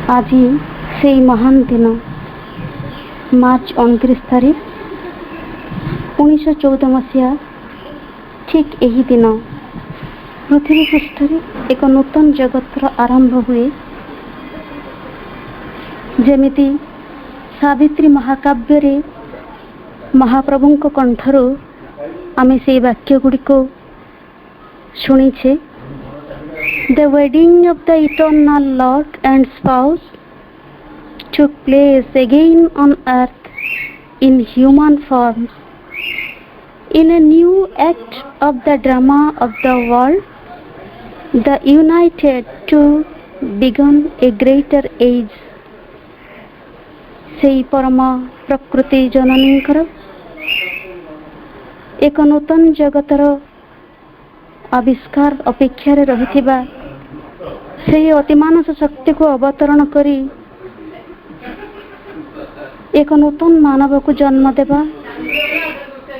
आज से महान दिन मार्च 29 तारीख 1914 मसीहा ठीक यही दिन पृथ्वी पृष्ठ एक नूतन जगतर आरंभ हुए। जेमिति सावित्री महाकाव्य रे महाप्रभु कंठरू आमे से वाक्य गुड़िक शुणीचे। The wedding of the eternal Lord and spouse took place again on earth in human form. In a new act of the drama of the world, the united two began a greater age. सेई परम प्रकृति जननींकर एक नूतन जगतर आविष्कार अपेक्षा रहिथिबा से अतिमानस शक्ति को अवतरण करी एक नूतन मानव को जन्म देवा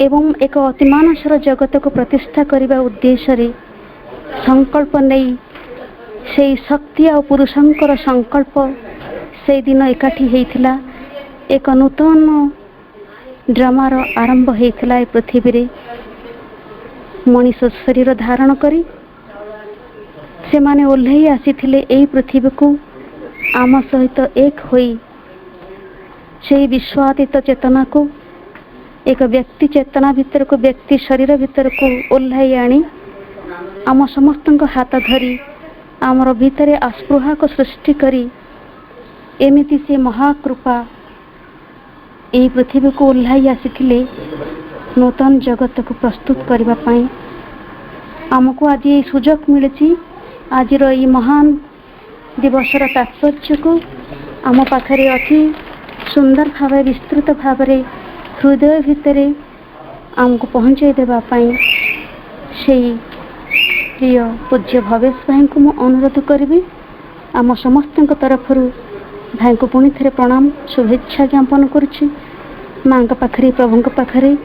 एवं एक अतिमानसर जगत को प्रतिष्ठा करने उद्देश्य रे संकल्प नहीं से शक्ति और पुरुषंकर संकल्प से दिन एकाठी हेइथिला। एक नूतन ड्रामार आरंभ हेइथिला। ए पृथ्वी रे मनुष्य शरीर धारण करी से माने ओल्है आसीथिले एई पृथ्वी को आम सहित एक होई से विश्वातीत चेतना को एक व्यक्ति चेतना भीतर को व्यक्ति शरीर भीतर को ओल्है आनी आम समस्त हाथ धरी आमर भीतर आस्पृहा को सृष्टि करी एमिति से महाकृपा एई पृथ्वी को ओल्है आसीथिले नूतन जगत को प्रस्तुत करबा पई। आमको आज ये सुजोग मिली आज ये महान दिवसर तात्पर्य को आम पाखरे अति सुंदर भाव विस्तृत भाव हृदय भितर आमको पहुँचे देवाई से प्रिय पूज्य भवेश भाई को मु अनुरोध करी आम समस्त तरफ भाई को पुणी थे प्रणाम शुभेच्छा ज्ञापन करुच्ची। माँ पाखरे प्रभु पाखरे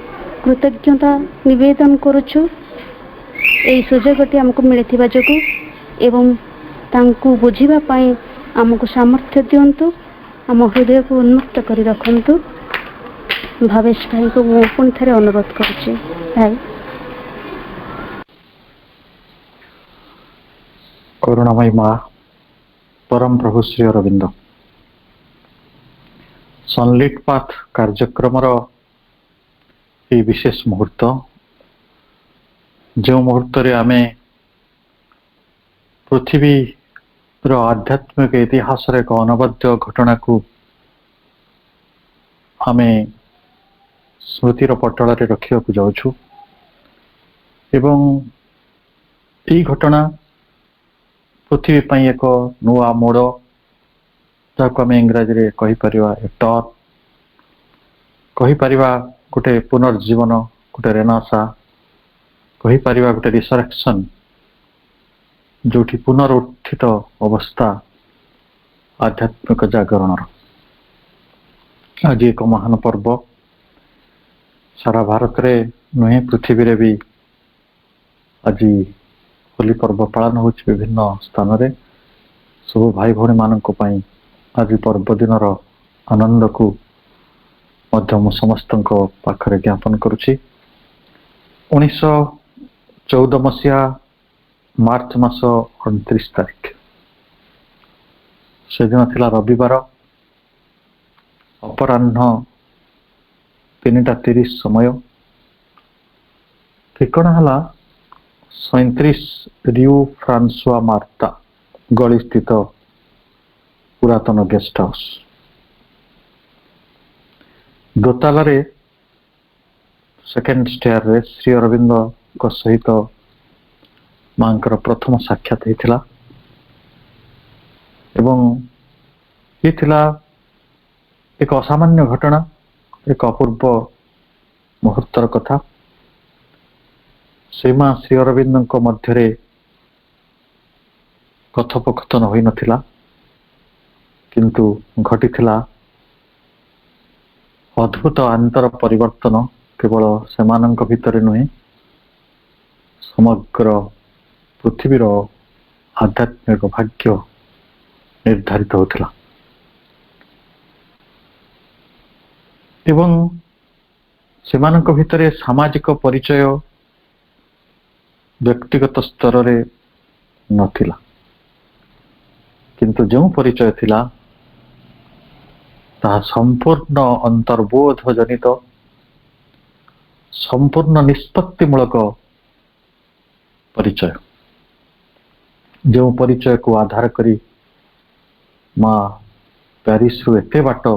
कृतज्ञता निवेदन करुचु यही सुजोगटी आमको मिलथिबा जोगु एवं तांकु बुझिबा पई आमको सामर्थ्य दियंतु आम हृदय को उन्मुक्त करी रखंतु। भवेश भाई को मु पुणी थे अनुरोध करुच्ची। भाई करुणामयी माँ परम प्रभु श्री अरविंद सनलिट पाथ कार्यक्रम ये विशेष मुहूर्त जो मुहूर्त रे आमे पृथ्वी आध्यात्मिक इतिहास एक अनवद्य घटना को आमे स्मृतिर पटल रे रखिया को जाउछु एवं यही घटना पृथ्वी पई एक नुआ मोड़ जाको आमे इंग्रजी रे कहि परिवा टर्न कहि परिवा गोटे पुनर्जीवन गोटे रेनासा कहि परिवा गोटे रिसरेक्शन जोठी पुनरुत्थित अवस्था आध्यात्मिक जागरण आज एक महान पर्व सारा भारत रे नुहे पृथ्वी रे भी आज होली पर्व पालन हो विभिन्न स्थान रे सब भाई भौणी मानक पई आज पर्व दिनर आनंद को मु समस्त पाखरे ज्ञापन करुछि। 1914 मसीहा मार्च मास 29 तारीख से दिन थिला रविवार अपराह्न 3:30 समय ठिकाना हला 37 रियू फ्रांसुआ मार्ता गली स्थित पुरातन गेस्ट हाउस दोताल रे सेकेंड स्टेयर रे श्री अरविंद को सहित मांकर प्रथम साक्षात होता एवं ये थिला एक असामान्य घटना एक अपूर्व मुहूर्तर कथा श्रीमा श्री अरविंद मध्य कथोपकथन होई नथिला किंतु घटी थिला अद्भुत आंतर परिवर्तन केवल सेमानंक भितर नुहे समग्र पृथ्वीर आध्यात्मिक भाग्य निर्धारित होता। एवं सेमानक भितरे सामाजिक परिचय व्यक्तिगत स्तर रे नथिला, किंतु जो परिचय थिला ताहा संपूर्ण अंतर्बोध जनित, संपूर्ण निष्पत्तिमूलक परिचय। जो परिचय को आधार करी माँ प्यारिस रु एते बाट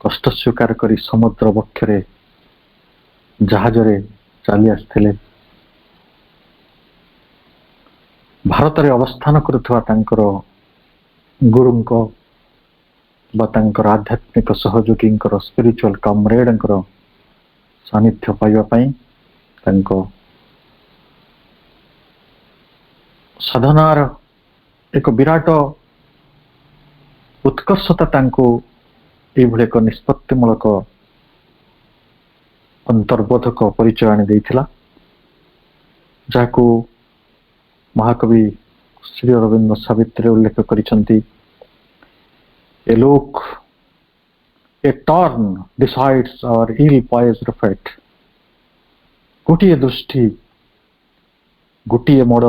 कष्ट स्वीकार करी समुद्र बक्षरे जहाजरे चली आसथिले। भारत रे अवस्थान करुवा तांकर गुरुंक बा तांकर आध्यात्मिक सहयोगी स्पिरिचुअल कमरेड सानिध्य पाइबा पई तांको साधनार एक विराट उत्कर्षता तांको एभଳି ଏକ ନିଷ୍ପତ୍ତିମୂଳକ अंतर्बोधक परिचय आनी देइथिला, जाको महाकवि श्री अरविंद सावित्री उल्लेख करिसंती। A look a turn decides our ill poised fate. गोटिए दृष्टि गोटिए मोड़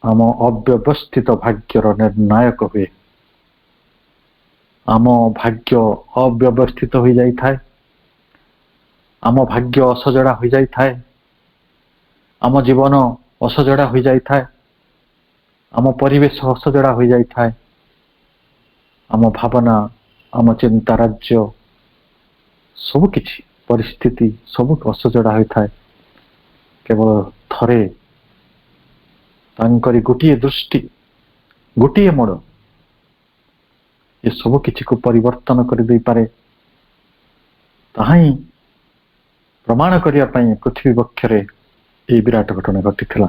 आम अव्यवस्थित भाग्यर निर्णायक हुए। आम भाग्य अव्यवस्थित हो जाई थाए, आम भाग्य असजड़ा हो जाई थाए, आम जीवन असजड़ा हो जाई थाए, आम परिवेश असजड़ा हो जाई थाए, आम भावना आम चिंता राज्य सब किछि परिस्थिति सब असजड़ा हो थाए। केवल थरे तांकरी गोटिए दृष्टि गोटिए मोड़ ये सब किछि को परिवर्तन कर दे पारे। ताही प्रमाण करिया पई पृथ्वी बक्षरे ए विराट घटना घटिथिला।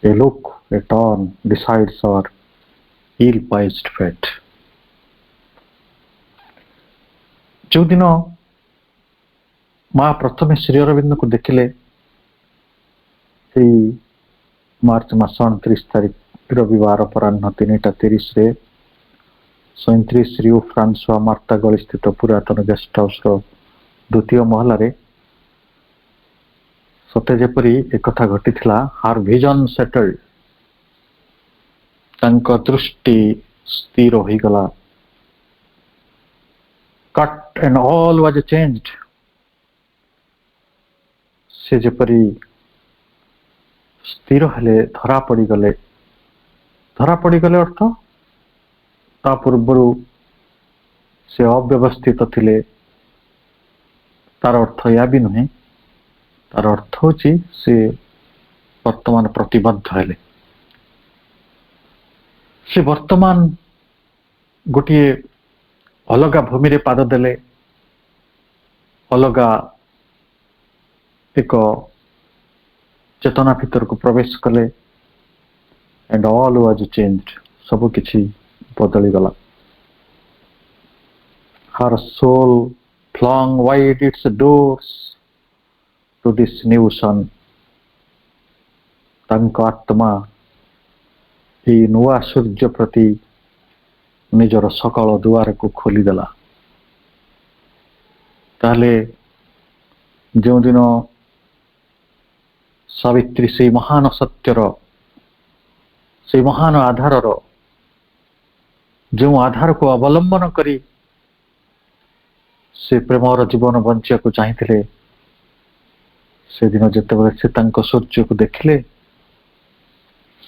A look a turn decides our ill poised fate. जो दिन माँ प्रथम श्री अरविंद को देखिले मार्च मास 29 तारीख रविवार अपराह्न 3:30 रे 37 श्री फ्रांसवा मार्ता गली स्थित पुरातन गेस्ट हाउस द्वितीय महल सते जेपरी एक कथा घटिथिला। हार विजन सेटल्ड, तांको दृष्टि स्थिर हो गला। Cut and all was changed. से जेपरी स्थिर हेले धरा पड़ी गले अर्थ ता पूर्व से अव्यवस्थित थिले तार अर्थ या भी नुहे। तार अर्थ होची से वर्तमान प्रतिबद्ध हेले। से वर्तमान गोटे अलगा भूमि रे पाद देले, अलगा एक चेतना भीतर को प्रवेश कले। एंड ऑल वाज चेंज्ड, सब किछि बदली गला। हर soul flung wide its doors to this new sun। तांको आत्मा ये नुआ सूर्य प्रति निजर सकल द्वार को खोली देला। ताले जो दिन सावित्री से महान सत्यर से महान आधार जो आधार को अवलंबन करी से प्रेमर जीवन बंचिया को चाहिए, से दिन जिते से सूर्य को देखिले,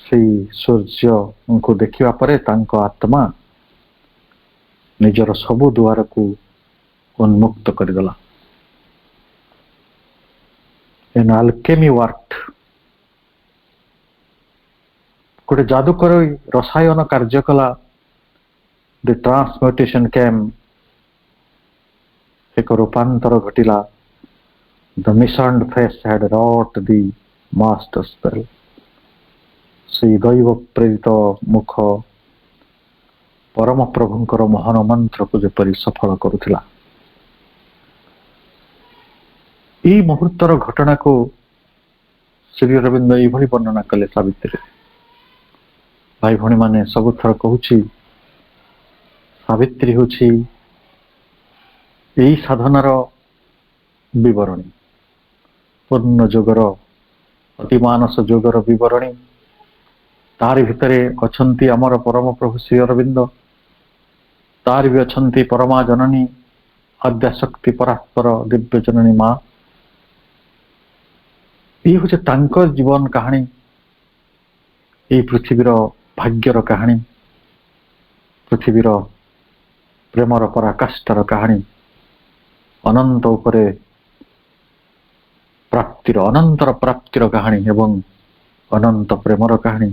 से सूर्य को देखा पर आत्मा निजर सबु द्वार को उन्मुक्त करदेला। एन अल्केमी वर्क, गोटे जादूकर रसायन कार्य कला। द ट्रांसम्यूटेशन केम, एक रूपांतर घटिला। The missioned face had wrought the master spell. से दैव प्रेरित मुख परम प्रभुंकर महान मंत्र को जेपरी सफल करुथिला। ई मुहूर्तर घटना को श्री अरविंद ये वर्णना कले सावित्री। भाई भणी माने सबुथर कहूची सावित्री होची यही साधनार विवरणी पूर्ण जोगर अतिमानस जोगर विवरणी तारि भितरे अछंती आमर परम प्रभु श्री अरविंद तार भी अछंती परमा जननी आद्याशक्ति परात्पर दिव्य जननी माँ ये हूँ तांकर जीवन कहानी ये पृथ्वीर भाग्यर कहानी पृथ्वीर प्रेमर पराकाष्ठार कहानी अनंत उपरे प्राप्तिर अनंतर प्राप्तिर कहानी एवं अनंत प्रेमर कहानी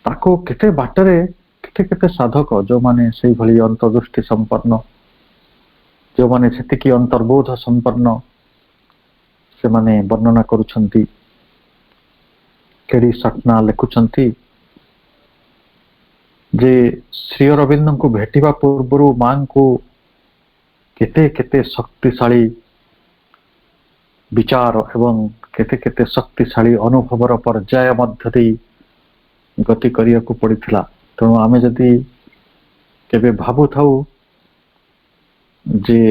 ताको केते बाटरे केते केते साधक जो माने सेही भली अंतर्दृष्टि संपन्न जो माने सेतिकी अंतर्बोध संपन्न से माने वर्णना करुछंती केडी सपना लिखुछंती जे श्री अरविंद को भेटिबा पूर्वरु मां को केते केते शक्तिशाली विचार एवं केते केते शक्तिशाली अनुभवर पर्याय मध्य देई गति करिया को पड़िथिला तेणु आमे जदि केबे भाबु थाउ जे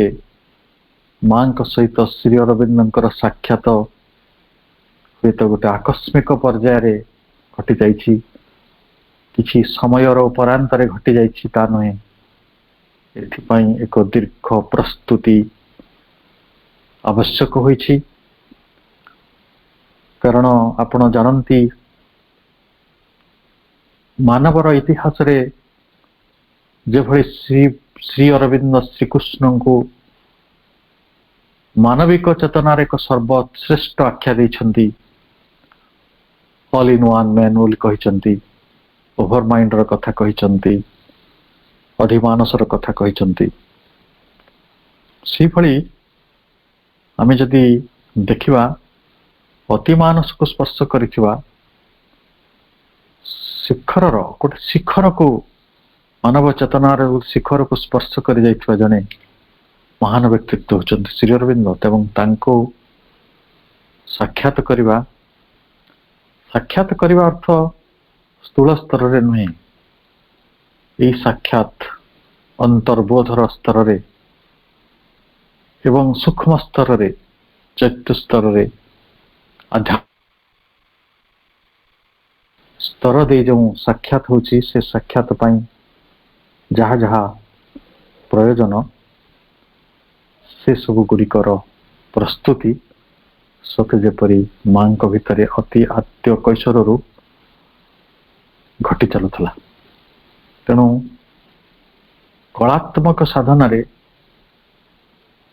मां सहित श्री अरविंदर साक्षात हुए तो गोटे आकस्मिक पर्याय घटी जाइछि किछि समयर उपरांतरे घटी जाइछि ता नहे एथिपाई एक दीर्घ प्रस्तुति आवश्यक होइछि कारण आपण जानती मानवर इतिहास रे जे भली श्री अरविंद श्रीकृष्ण को मानविक चेतनार एक सर्वश्रेष्ठ आख्या देइछंती ऑल इन वन मैनुअल कहिछंती ओभर माइंडर कथा कहिछंती अधिमानसर कथा कहिछंती से भली आमे जदि देखिबा अतिमानस को स्पर्श करिथिबा शिखर गोटे शिखर को मानव चेतनार शिखर को स्पर्श कर जाइथिबा जने महान व्यक्तित्व होचंती श्री अरविंद एवं तांको साक्षात करवा अर्थ स्थूल स्तर रे नुहे यही साक्षात अंतर्बोधर स्तर रे एवं सूक्ष्म स्तर रे चैत्य स्तर रे आध्यात्म स्तर दे जो साक्षात होची से साक्षात पाई जहा जहा प्रयोजन से सब गुड़िकर प्रस्तुति सते जेपरी मां भितर अति आद्य कैशोर घटी चलुला तेणु कलात्मक साधन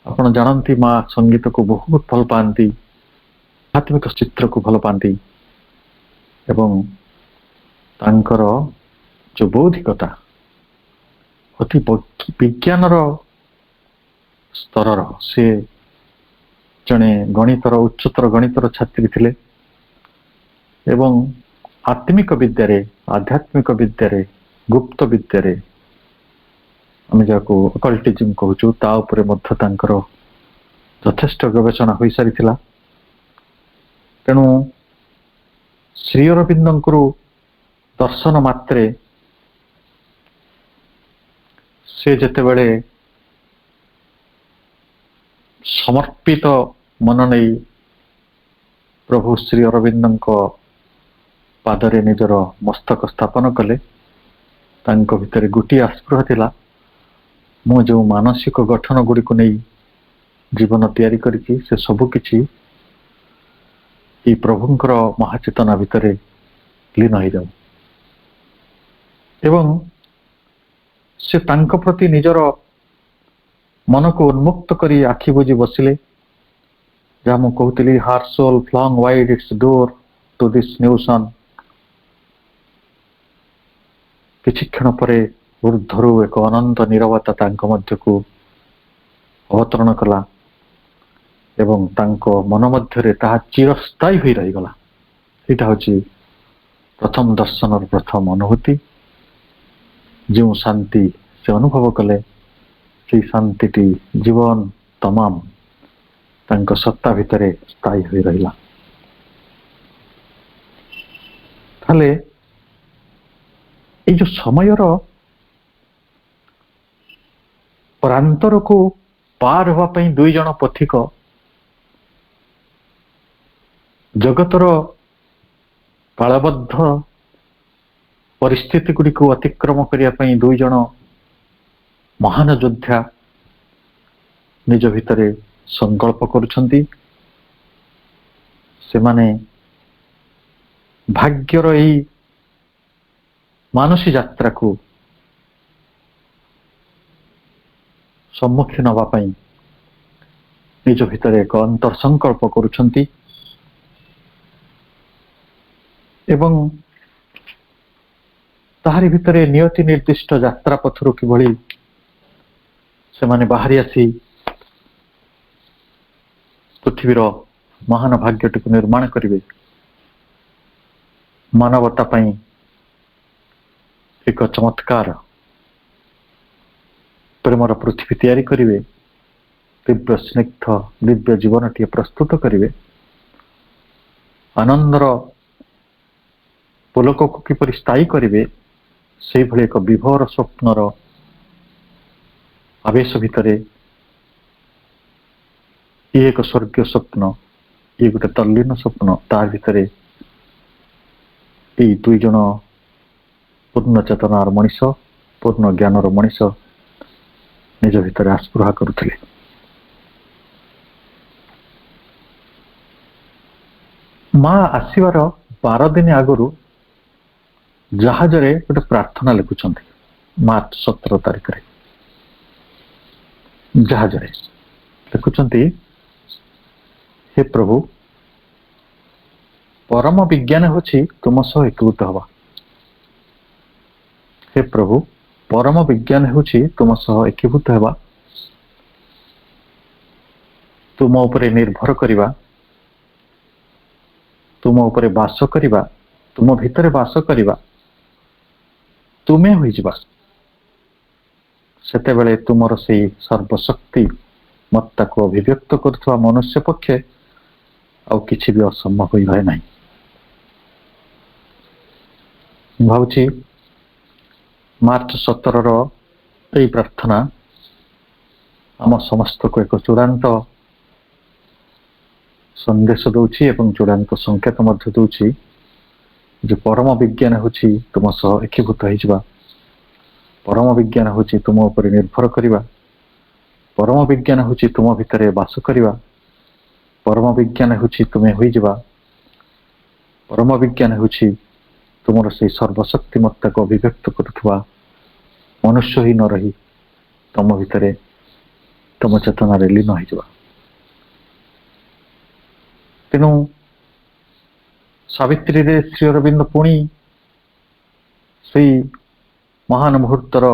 आपण जानती माँ संगीत को बहुत भल पाती आध्यात्मिक चित्र को भल पाती एवं तांकर जो बौद्धिकता अति विज्ञानर स्तर से जने गणितर उच्चतर गणितर छात्री थिले एवं आत्मिक विद्यारे आध्यात्मिक विद्यारे गुप्त विद्यारे आम जाको अकल्टिज्म कहूँ ता उपरे मध्य तांकर यथेष्ट गवेषणा हो सारी तेणु श्री अरविंदंकर दर्शन मात्रे से जेते बेले समर्पित मन नहीं प्रभु श्री अरविंद पादरे निजर मस्तक स्थापन कले तांको भितर गोटे आस्पृह थिला मु जो मानसिक गठन गुड़ी को नहीं जीवन तैयारी करिछि से सब किछि ई प्रभुंकर महाचेतना भितर लीन हो जाऊ एवं से तांको प्रति निजर मन को उन्मुक्त करी आखि बुझी बसिले जहाँ मु कहूली heart soul flung wide its door to this new sun किछि क्षण परे ऊर्ध्वरु एक अनंत नीरवता तांको मध्य को अवतरण कला एवं तांको मन मध्य ताहा चिरस्थायी होई रहीगला एटा होची प्रथम दर्शन प्रथम अनुभूति जो शांति से अनुभव कले से शांति जीवन तमाम तांको सत्ता भितरे स्थायी होई रहिला ताले ए जो समयर ପ୍ରାନ୍ତରକୁ ପାର ହେବା ପାଇଁ ଦୁଇ ଜଣ ପଥିକ, ଜଗତର ତାଳବଦ୍ଧ ପରିସ୍ଥିତି ଗୁଡ଼ିକୁ ଅତିକ୍ରମ କରିବା ପାଇଁ ଦୁଇ ଜଣ ମହାନ ଯୋଦ୍ଧା ନିଜ ଭିତରେ ସଂକଳ୍ପ କରୁଛନ୍ତି। ସେମାନେ ଭାଗ୍ୟର ଏହି ମାନସୀ ଯାତ୍ରାକୁ ସମ୍ମୁଖୀନ ହେବା ପାଇଁ ନିଜ ଭିତରେ ଏକ ଅନ୍ତର ସଂକଳ୍ପ କରୁଛନ୍ତି ଏବଂ ତାହାରି ଭିତରେ ନିୟତି ନିର୍ଦ୍ଦିଷ୍ଟ ଯାତ୍ରା ପଥରୁ କିଭଳି ସେମାନେ ବାହାରି ଆସି ପୃଥିବୀର ମହାନ ଭାଗ୍ୟଟିକୁ ନିର୍ମାଣ କରିବେ, ମାନବତା ପାଇଁ ଏକ ଚମତ୍କାର ପ୍ରେମର ପୃଥିବୀ ତିଆରି କରିବେ, ଦିବ୍ୟ ସ୍ନିଗ୍ଧ ଦିବ୍ୟ ଜୀବନଟିଏ ପ୍ରସ୍ତୁତ କରିବେ, ଆନନ୍ଦର ପୁଲକକୁ କିପରି ସ୍ଥାୟୀ କରିବେ, ସେଇଭଳି ଏକ ବିଭୋର ସ୍ୱପ୍ନର ଆବେଶ ଭିତରେ ଇଏ ଏକ ସ୍ୱର୍ଗୀୟ ସ୍ୱପ୍ନ, ଇଏ ଗୋଟେ ତଲ୍ଲୀନ ସ୍ୱପ୍ନ, ତା ଭିତରେ ଏଇ ଦୁଇ ଜଣ ପୂର୍ଣ୍ଣ ଚେତନାର ମଣିଷ, ପୂର୍ଣ୍ଣ ଜ୍ଞାନର ମଣିଷ ନିଜ ଭିତରେ ଆସ୍ପୃହା କରୁଥିଲେ। ମା ଆସିବାର 12 ଦିନ ଆଗରୁ ଜାହାଜରେ ଗୋଟେ ପ୍ରାର୍ଥନା ଲେଖୁଛନ୍ତି। ମାର୍ଚ୍ଚ 17 ତାରିଖରେ ଜାହାଜରେ ଲେଖୁଛନ୍ତି, ହେ ପ୍ରଭୁ, ପରମ ବିଜ୍ଞାନ ହେଉଛି ତୁମ ସହ ଏକୀଭୂତ ହେବା। ହେ ପ୍ରଭୁ, ପରମ ବିଜ୍ଞାନ ହେଉଛି ତୁମ ସହ ଏକୀଭୂତ ହେବା, ତୁମ ଉପରେ ନିର୍ଭର କରିବା, ତୁମ ଉପରେ ବାସ କରିବା, ତୁମ ଭିତରେ ବାସ କରିବା, ତୁମେ ହୋଇଯିବା। ସେତେବେଳେ ତୁମର ସେଇ ସର୍ବଶକ୍ତି ମତ୍ତାକୁ ଅଭିବ୍ୟକ୍ତ କରୁଥିବା ମନୁଷ୍ୟ ପକ୍ଷେ ଆଉ କିଛି ବି ଅସମ୍ଭବ ହୋଇଥାଏ ନାହିଁ। ମୁଁ ଭାବୁଛି ମାର୍ଚ୍ଚ 17ର ଏହି ପ୍ରାର୍ଥନା ଆମ ସମସ୍ତଙ୍କୁ ଏକ ଚୂଡ଼ାନ୍ତ ସନ୍ଦେଶ ଦେଉଛି ଏବଂ ଚୂଡ଼ାନ୍ତ ସଂକେତ ମଧ୍ୟ ଦେଉଛି ଯେ ପରମ ବିଜ୍ଞାନ ହେଉଛି ତୁମ ସହ ଏକୀଭୂତ ହୋଇଯିବା, ପରମ ବିଜ୍ଞାନ ହେଉଛି ତୁମ ଉପରେ ନିର୍ଭର କରିବା, ପରମ ବିଜ୍ଞାନ ହେଉଛି ତୁମ ଭିତରେ ବାସ କରିବା, ପରମ ବିଜ୍ଞାନ ହେଉଛି ତୁମେ ହୋଇଯିବା, ପରମ ବିଜ୍ଞାନ ହେଉଛି ତୁମର ସେଇ ସର୍ବଶକ୍ତି ମତ୍ତାକୁ ଅଭିବ୍ୟକ୍ତ କରୁଥିବା ମନୁଷ୍ୟ ହିଁ ନ ରହି ତମ ଭିତରେ ତମ ଚେତନାରେ ଲୀନ ହୋଇଯିବା। ତେଣୁ ସାବିତ୍ରୀରେ ଶ୍ରୀ ଅରବିନ୍ଦ ପୁଣି ସେଇ ମହାନ ମୁହୂର୍ତ୍ତର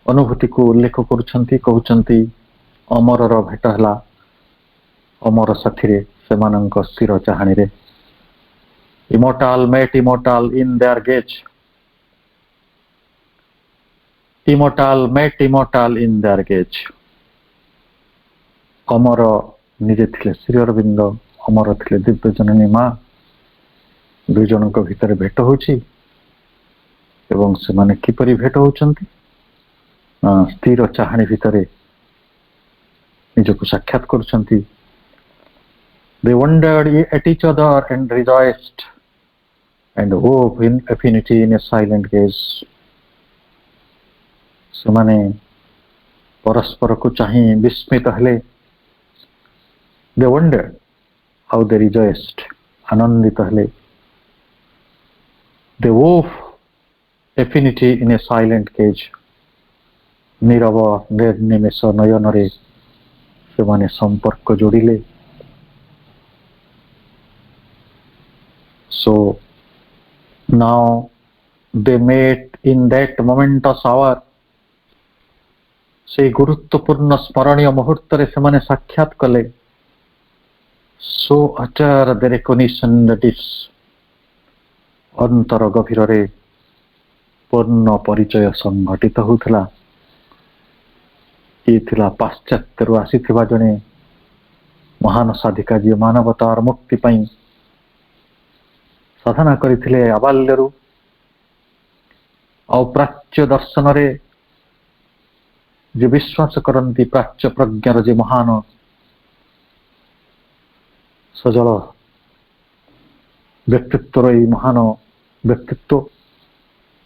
ଅନୁଭୂତିକୁ ଉଲ୍ଲେଖ କରୁଛନ୍ତି, କହୁଛନ୍ତି, ଅମରର ଭେଟ ହେଲା ଅମର ସାଥିରେ ସେମାନଙ୍କ ସ୍ଥିର ଚାହାଣୀରେ। Immortal met immortal in their gaze. Immortal met immortal in their gaze. ଅମର ନିଜେ ଥିଲେ ଶ୍ରୀ ଅରବିନ୍ଦ, ଅମର ଥିଲେ ଦିବ୍ୟ ଜନନୀ ମା, ଦୁଇ ଜଣଙ୍କ ଭିତରେ ଭେଟ ହେଉଛି ଏବଂ ସେମାନେ କିପରି ଭେଟ ହେଉଛନ୍ତି? ସ୍ଥିର ଚାହାଣୀ ଭିତରେ ନିଜକୁ ସାକ୍ଷାତ କରୁଛନ୍ତି। They wondered at each other and rejoiced and wove in affinity in a silent gaze. ସେମାନେ ପରସ୍ପରକୁ ଚାହିଁ ବିସ୍ମିତ ହେଲେ। They wondered how they rejoiced, ଆନନ୍ଦିତ ହେଲେ। They wove affinity in a silent gaze. ନୀରବ ନିର୍ନିମେଷ ନୟନରେ ସେମାନେ ସମ୍ପର୍କ ଯୋଡ଼ିଲେ। So now they met in that momentous hour. ସେଇ ଗୁରୁତ୍ୱପୂର୍ଣ୍ଣ ସ୍ମରଣୀୟ ମୁହୂର୍ତ୍ତରେ ସେମାନେ ସାକ୍ଷାତ କଲେ। So utter the recognition that is, ଅନ୍ତର ଗଭୀରରେ ପୂର୍ଣ୍ଣ ପରିଚୟ ସଂଘଟିତ ହେଉଥିଲା। ଇଏ ଥିଲା ପାଶ୍ଚାତ୍ୟରୁ ଆସିଥିବା ଜଣେ ମହାନ ସାଧିକା, ଯିଏ ମାନବତାର ମୁକ୍ତି ପାଇଁ ସାଧନା କରିଥିଲେ ଆବାଲ୍ୟରୁ, ଆଉ ପ୍ରାଚ୍ୟ ଦର୍ଶନରେ जे विश्वास करती प्राच्य प्रज्ञार जे महान सजल व्यक्तित्वर महान व्यक्तित्व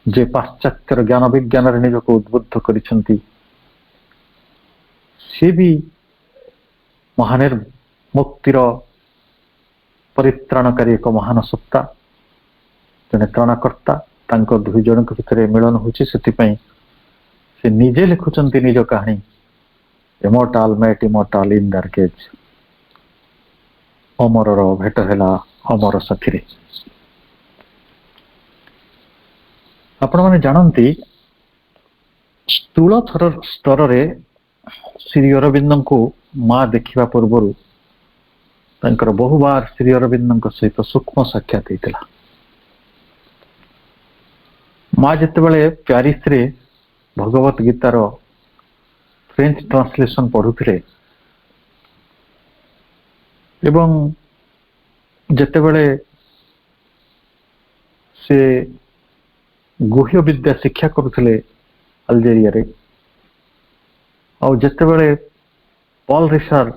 जे पाश्चात्यर ज्ञान विज्ञान निजक उद्बुद्ध करिसेंती सी भी महान मुक्तिर परित्राणकारी एक महान सत्ता जने त्राणकर्ता तांको दुई जन भितर मिलन होची सेतिपई से निजे लिखुचंती निज कहानी इमोर्टाल मेट इमोर्टाल इन देयर केज अमरर भेट हैला अमर साथी रे आपण माने जानंती स्थूल स्तर रे श्री अरविंद को माँ देखिबा पूर्वरु तांकर बहु बार श्री अरविंद सहित सूक्ष्म साक्षात होता माँ जितेबाला प्यारिस रे भगवत गीतार फ्रेंच ट्रांसलेशन पढ़ुथिले एवं जितेबाला से गुह्य विद्या शिक्षा करुथिले अल्जेरिया रे और जितेबाला पॉल रिचर्ड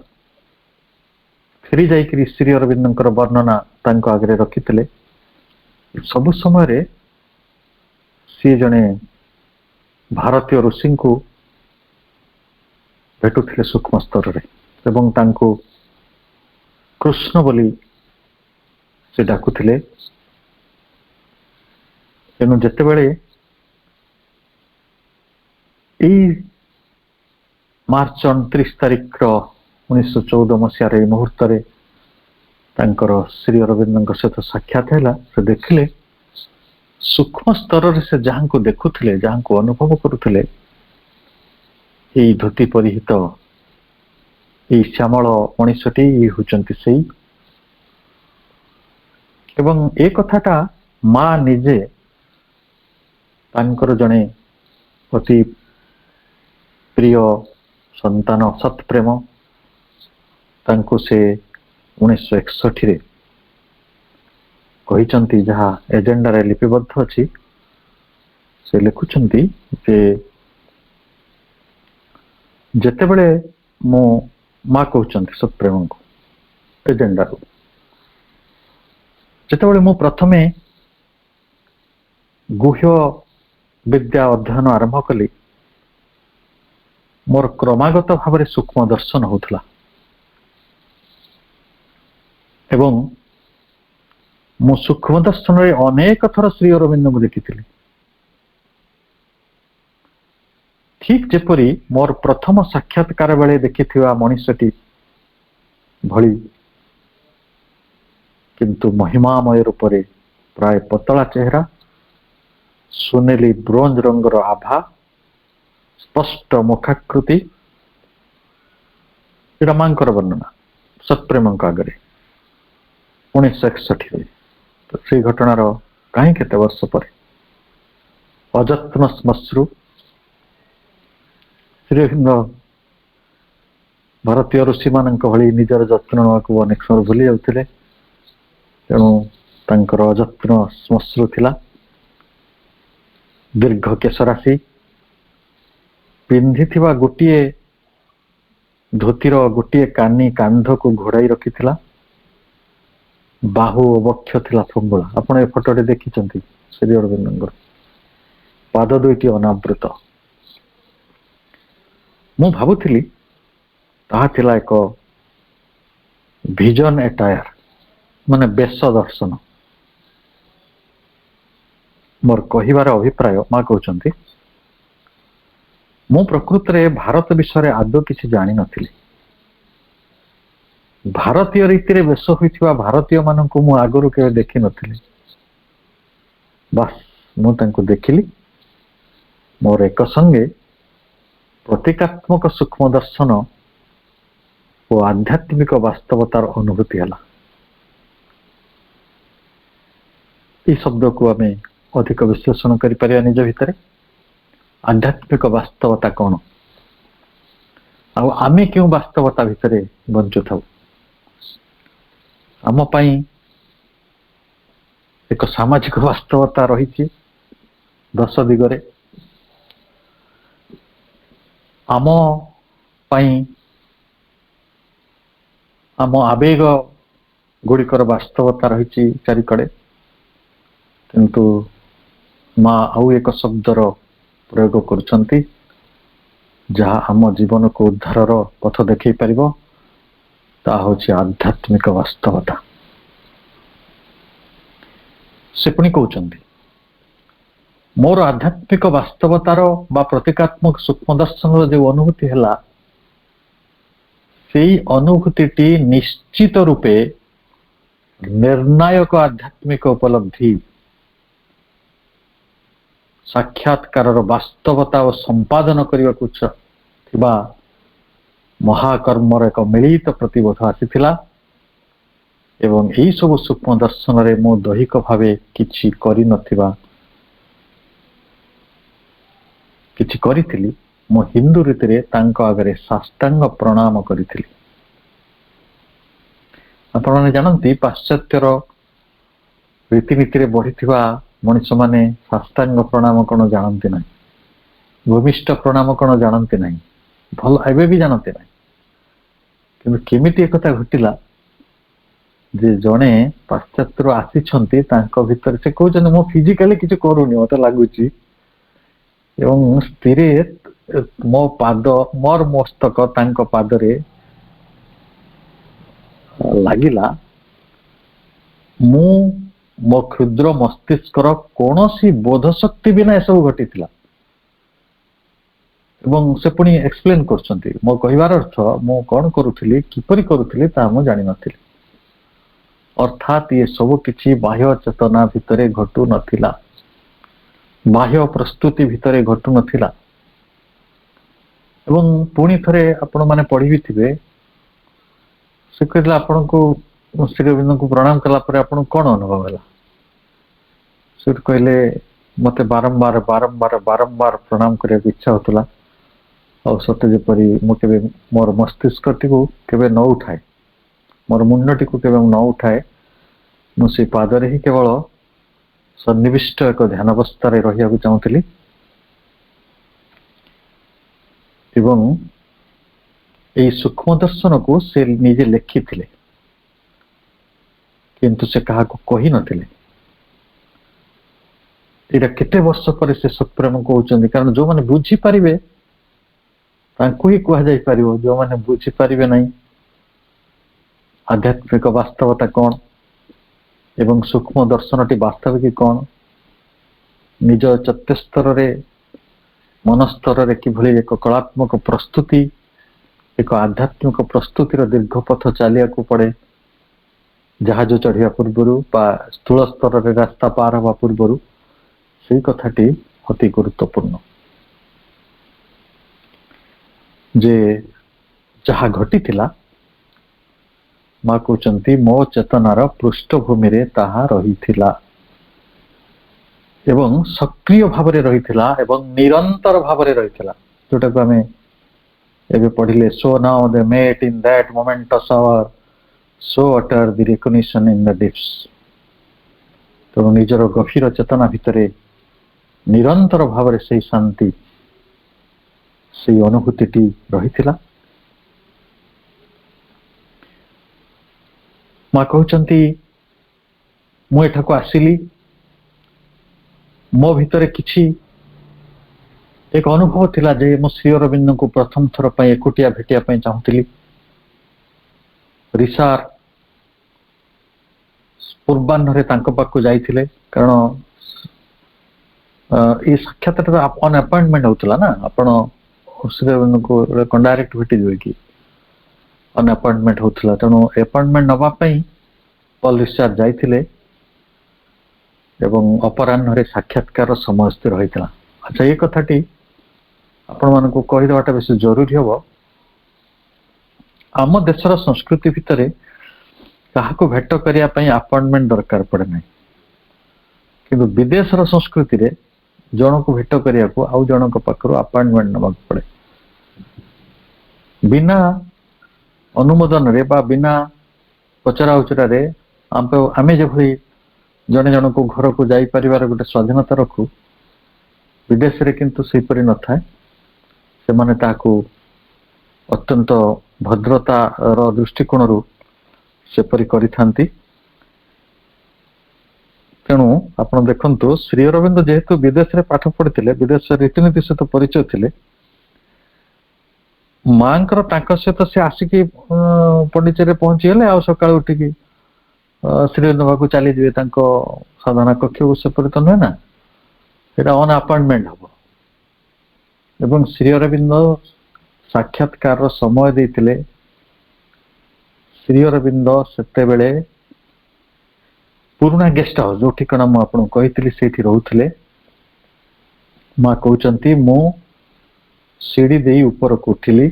फेरी जाइकरी श्री अरविंद वर्णना तांको आगे रखिथिले सब समय रे सी जने भारतीय ऋषि को भेटुथिले सूक्ष्म स्तर रे एवं तांको कृष्ण बोली से डाकुथिले तेणु जितेबाला मार्च 29 तारीख 1914 मसीह मुहूर्त रे तांकर श्री अरविंद सहित साक्षात है से देखिले सूक्ष्म स्तर से जहां को देखुथिले जहां को अनुभव करुथिले ये धोती परिहित ये श्यामल मनीषटी होचंती सेई एवं ए कथाटा माँ निजे तांकर जने अति प्रिय संतान सत्प्रेम तांको से 1961 रे कहिचंती जहाँ एजेंडा रे लिपिबद्ध अछि से लिखुचंती जे जेतेबेले मो माँ कहउचंती सत्प्रेम को एजेंडा रो जेतेबेले मो प्रथमे गुह्य विद्या अध्ययन आरंभ कली मोर क्रमागत भाव में सूक्ष्म दर्शन होता एवं मो सूक्ष्म दर्शन रे अनेक थर श्री अरविंद को देखी ठीक जेपरी मोर प्रथम साक्षात्कार बेले देखि मनीषटी भली किंतु महिमामय रूप से प्राय पतला चेहरा सुनेली ब्रोंज रंगर आभा स्पष्ट मुखाकृति मांकर वर्णना सत्प्रेम आगे 1961 तो से घटनार कहीं केते वर्ष पर अजत्न श्मश्रु श्री भारतीय ऋषि मान भली निजर जत्न नाक अनेक समय भूली जाते तेणु तांकर अजत्न श्मश्रु थिला दीर्घ केशराशि पिंधि गोटे धोतीर गोटे कानी कांध को घोड़ाई रखी बाहु वक्ष थिला फंगुला आपण ए फोटो देखी श्री अरविंद पाद दुईटी अनावृत मु भावुथिली ताहा थिला एक विजन एटायर माने बेश दर्शन मोर कहिबार अभिप्राय माँ कहउचंती मु प्रकृत रे भारत विषय आदौ किसी जानी नथिली भारतीय रीति रे बेश होइथिबा भारतीय माननकु मु आगरु के देखि नथिली बस मु तांको देखिली मोर एक संगे प्रतीकात्मक सूक्ष्म दर्शन और आध्यात्मिक वास्तवतार अनुभूति हला ये शब्द को आम अधिक विश्लेषण करिपारिया निज भितर आध्यात्मिक वास्तवता कौन आमे क्यों वास्तवता भितर बंचु था आम पाई एक सामाजिक वास्तवता रही 10 दिगरे आम पाई आम आवेग गुड़िकर वास्तवता रही चारिकड़े, किंतु माँ आउ एक शब्दर प्रयोग करुछंती जहाँ आम जीवन को उद्धार पथ देखई पारिबो, ता होछि आध्यात्मिक वास्तवता। से पुणी कहउछंती मोर आध्यात्मिक वास्तवतार बा प्रतीकात्मक सूक्ष्म दर्शन जो अनुभूति है, से अनुभूति निश्चित रूपे निर्णायक आध्यात्मिक उपलब्धि साक्षात्कार वास्तवता और संपादन करने को महाकर्मर एक मिलित प्रतिबोध आसीथिला एवं यही सब सूक्ष्म दर्शन रे मो दैहिक भावे किछि करि नथिबा किछि करिथिली। मो हिंदू रीति रे तांको आगरे साष्टांग प्रणाम करिथिली। आपण माने जानंती पाश्चात्यर रीतिनीति रे बढ़िथिबा मनुष्य माने साष्टांग प्रणाम कोन जानंती नाही, भूमिष्ठ प्रणाम कोन जानंती नाही, भल एबे भी जानते नाही। किंतु केमिति एकता घटिला जे जणे पाश्चात्यर आसीछंती तांको भितर से कहउछन मो फिजिकली किछ करूनी मते लागुची एवं स्थिरे मो पाद मोर मस्तक तांको पादरे लागिला, मु मो क्षुद्र मस्तिष्कर कौनसी बोध शक्ति बिना सब घटी थिला। एवं से पुणी एक्सप्लेन करछंती मो कहिवार अर्थ मो कोन करूथिली किपरि करूथिली ता मो जानि नथिली। अर्थात ये सब किछि बाह्य चेतना भितरे घटू नथिला, बाह्य प्रस्तुति भितरे घटू नथिला। एवं पुणी थरे आपण माने पढ़ी थिबे से कहला आपण को श्री गोविंद को प्रणाम कला पर आपण कोन अनुभव हला। से कहले मते बारंबार बारंबार बारंबार प्रणाम करे इच्छा होतला और सत्य जेपरी मो केबे मोर मस्तिष्क को केबे न उठाए, मोर मुंडटी को केबे न उठाए, मु से पादरे ही केवल सन्निविष्ट एक ध्यान अवस्था रे रहिया को चाहूतली। एवं यही सूक्ष्म दर्शन को से निजे लेखि थिले किंतु से कहा को कही नथिले। एटा केते वर्ष पर से सप्रेम कहउचंदी, कारण जो माने बुझी परिबे तांको ही कहा जाई परिबो, जो माने बुझी परिबे नहीं आध्यात्मिक वास्तवता कौन एवं सूक्ष्म दर्शनटी वास्तविक कौन, निज चत्य स्तर रे मन स्तर रे किभली एक कलात्मक प्रस्तुति एक आध्यात्मिक प्रस्तुतिर दीर्घ पथ चलिया को पड़े, जहाज चढ़िया पूर्व स्थूल स्तर रे रास्ता पार हवा पूर्व से कथाटी अति गुरुत्वपूर्ण। जे जहा घटी थिला माँ कहउचंती मो चेतनार पृष्ठभूमि रे ताहा रही थिला एवं सक्रिय भाव रे रही थिला एवं निरंतर भाव रे रही थिला, जोटा को हमें एबे पढ़िले so now they met in that momentous hour so utter the recognition in the depths. तो निजर गभीर चेतना भितरे निरंतर भाव रे से शांति से अनुभूति रही थिला। माँ कहउचंती मु एठा को आसिली, मो भितरे किछि एक अनुभव थिला जे मो श्री अरविंद को प्रथम थर पई एकुटिया भेटिया पई चाहूतिली। रिसार पूर्वाह्न तांको पाखु जाइथिले, कारण ये साक्षात अन अपॉइंटमेंट होतला ना, आपण श्री अरविंद को डायरेक्ट भेटी जोई कि अन अपॉइंटमेंट होतला, तेणु अपॉइंटमेंट नबा पई पॉल रिसार जाइथिले एवं अपराह्न साक्षात्कार समय स्थिर होइतला। अच्छा ये कथाटी आपण मानको कहि देवाटा बेसी जरूरी हबो। आम देशर संस्कृति भितरे काहाको भेट करिया पई अपॉइंटमेंट दरकार पड़े नहीं, किंतु विदेशर संस्कृति रे जणको भेट करिया को आउ जणको पाखरो अपॉइंटमेंट नबाक पड़े। बिना अनुमोदन रे बा बिना पचरा उचरा रे आमे जे भई जने जन को घर को जाई परिवार गोटे स्वाधीनता रखू, विदेश रे किंतु सेपरि न थाए। ସେମାନେ ତାହାକୁ ଅତ୍ୟନ୍ତ ଭଦ୍ରତାର ଦୃଷ୍ଟିକୋଣରୁ ସେପରି କରିଥାନ୍ତି। ତେଣୁ ଆପଣ ଦେଖନ୍ତୁ ଶ୍ରୀ ଅରବିନ୍ଦ ଯେହେତୁ ବିଦେଶରେ ପାଠ ପଢିଥିଲେ, ବିଦେଶ ରୀତିନୀତି ସହିତ ପରିଚୟ ଥିଲେ, ମାଙ୍କର ତାଙ୍କ ସହିତ ସେ ଆସିକି ପଣ୍ଡିଚେରୀରେ ପହଞ୍ଚିଗଲେ, ଆଉ ସକାଳୁ ଉଠିକି ଶ୍ରୀ ଅରବିନ୍ଦ ପାଖକୁ ଚାଲିଯିବେ ତାଙ୍କ ସାଧନା କକ୍ଷକୁ, ସେପରି ତ ନୁହେଁ ନା, ସେଇଟା ଅନ୍ ଆପଏଣ୍ଟମେଣ୍ଟ ହବ। ଏବଂ ଶ୍ରୀ ଅରବିନ୍ଦ ସାକ୍ଷାତକାରର ସମୟ ଦେଇଥିଲେ। ଶ୍ରୀ ଅରବିନ୍ଦ ସେତେବେଳେ ପୁରୁଣା ଗେଷ୍ଟ ହାଉସ, ଯୋଉ ଠିକଣା ମୁଁ ଆପଣଙ୍କୁ କହିଥିଲି ସେଇଠି ରହୁଥିଲେ। ମା କହୁଛନ୍ତି ମୁଁ ସିଡି ଦେଇ ଉପରକୁ ଉଠିଲି,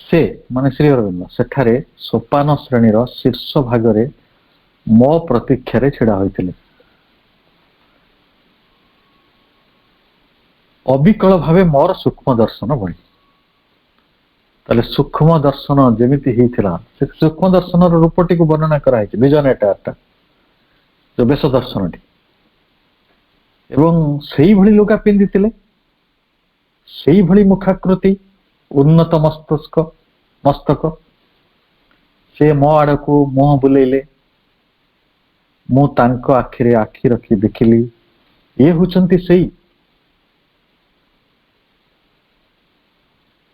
ସେ ମାନେ ଶ୍ରୀ ଅରବିନ୍ଦ ସେଠାରେ ସୋପାନ ଶ୍ରେଣୀର ଶୀର୍ଷ ଭାଗରେ ମୋ ପ୍ରତୀକ୍ଷାରେ ଛିଡା ହୋଇଥିଲେ। ଅବିକଳ ଭାବେ ମୋର ସୂକ୍ଷ୍ମ ଦର୍ଶନ ଭଳି। ତାହେଲେ ସୂକ୍ଷ୍ମ ଦର୍ଶନ ଯେମିତି ହେଇଥିଲା, ସେ ସୂକ୍ଷ୍ମ ଦର୍ଶନର ରୂପଟିକୁ ବର୍ଣ୍ଣନା କରାଯାଇଛି, ବିଜନ ଏଟା ଯୋଉ ବେଶ ଦର୍ଶନଟି। ଏବଂ ସେଇଭଳି ଲୁଗା ପିନ୍ଧିଥିଲେ, ସେଇଭଳି ମୁଖାକୃତି, ଉନ୍ନତ ମସ୍ତକ। ସେ ମୋ ଆଡକୁ ମୁହଁ ବୁଲେଇଲେ, ମୁଁ ତାଙ୍କ ଆଖିରେ ଆଖି ରଖି ଦେଖିଲି, ଇଏ ହଉଛନ୍ତି ସେଇ।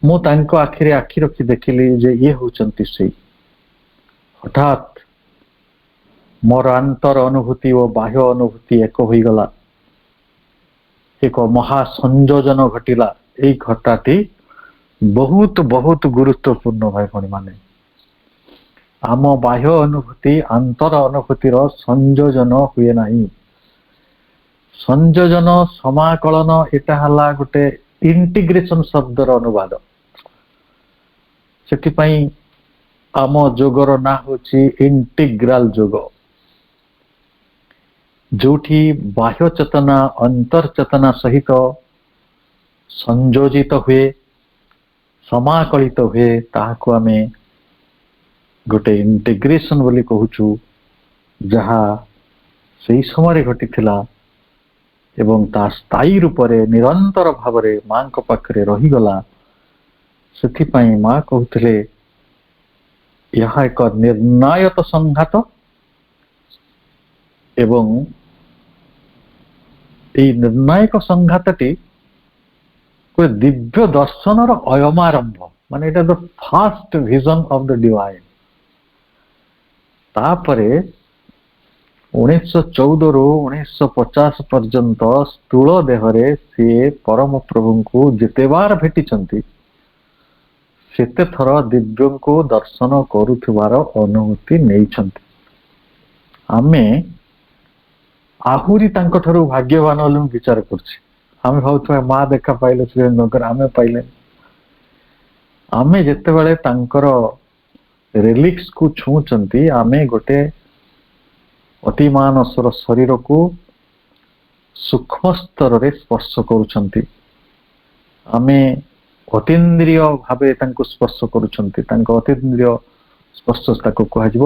ମୁଁ ତାଙ୍କ ଆଖିରେ ଆଖି ରଖି ଦେଖିଲି ଯେ ଇଏ ହଉଛନ୍ତି ସେଇ। ହଠାତ୍ ମୋର ଆନ୍ତର ଅନୁଭୂତି ଓ ବାହ୍ୟ ଅନୁଭୂତି ଏକ ହୋଇଗଲା, ଏକ ମହା ସଂଯୋଜନ ଘଟିଲା। ଏଇ ଘଟଣାଟି ବହୁତ ବହୁତ ଗୁରୁତ୍ୱପୂର୍ଣ୍ଣ ଭାଇ ଭଉଣୀ ମାନେ। ଆମ ବାହ୍ୟ ଅନୁଭୂତି ଆନ୍ତର ଅନୁଭୂତିର ସଂଯୋଜନ ହୁଏ ନାହିଁ। ସଂଯୋଜନ, ସମାକଳନ, ଏଟା ହେଲା ଗୋଟେ ଇଣ୍ଟିଗ୍ରେସନ ଶବ୍ଦର ଅନୁବାଦ। ସେଥିପାଇଁ ଆମ ଯୋଗର ନାଁ ହଉଛି ଇଣ୍ଟିଗ୍ରାଲ ଯୋଗ, ଯୋଉଠି ବାହ୍ୟ ଚେତନା ଅନ୍ତର୍ଚେତନା ସହିତ ସଂଯୋଜିତ ହୁଏ, ସମାକଳିତ ହୁଏ, ତାହାକୁ ଆମେ ଗୋଟେ ଇଣ୍ଟିଗ୍ରେସନ ବୋଲି କହୁଛୁ, ଯାହା ସେହି ସମୟରେ ଘଟିଥିଲା ଏବଂ ତା ସ୍ଥାୟୀ ରୂପରେ ନିରନ୍ତର ଭାବରେ ମାଙ୍କ ପାଖରେ ରହିଗଲା। ସେଥିପାଇଁ ମା କହୁଥିଲେ ଏହା ଏକ ନିର୍ଣ୍ଣାୟତ ସଂଘାତ ଏବଂ এই ନିର୍ଣ୍ଣାୟକ ସଂଘାତଟି ଗୋଟେ ଦିବ୍ୟ ଦର୍ଶନର ଅୟମାରମ୍ଭ, ମାନେ ଏଇଟା the first vision of the divine. ତାପରେ 1914ରୁ 1950 ପର୍ଯ୍ୟନ୍ତ ସ୍ଥୂଳ ଦେହରେ ସିଏ ପରମ ପ୍ରଭୁଙ୍କୁ ଯେତେବାର ଭେଟିଛନ୍ତି, ସେତେ ଥର ଦିବ୍ୟଙ୍କୁ ଦର୍ଶନ କରୁଥିବାର ଅନୁଭୂତି ନେଇଛନ୍ତି। ଆମେ ଆହୁରି ତାଙ୍କ ଠାରୁ ଭାଗ୍ୟବାନ ବୋଲି ମୁଁ ବିଚାର କରୁଛି। ଆମେ ଭାବୁଥିବା ମା ଦେଖା ପାଇଲେ ଶ୍ରୀଅରବିନ୍ଦଙ୍କର, ଆମେ ପାଇଲେ। ଆମେ ଯେତେବେଳେ ତାଙ୍କର ରିଲିକ୍ସକୁ ଛୁଉଁଛନ୍ତି, ଆମେ ଗୋଟେ ଅତି ମାନସର ଶରୀରକୁ ସୂକ୍ଷ୍ମ ସ୍ତରରେ ସ୍ପର୍ଶ କରୁଛନ୍ତି। ଆମେ ଅତୀନ୍ଦ୍ରିୟ ଭାବେ ତାଙ୍କୁ ସ୍ପର୍ଶ କରୁଛନ୍ତି, ତାଙ୍କ ଅତୀନ୍ଦ୍ରିୟ ସ୍ପର୍ଶ ତାକୁ କୁହାଯିବ।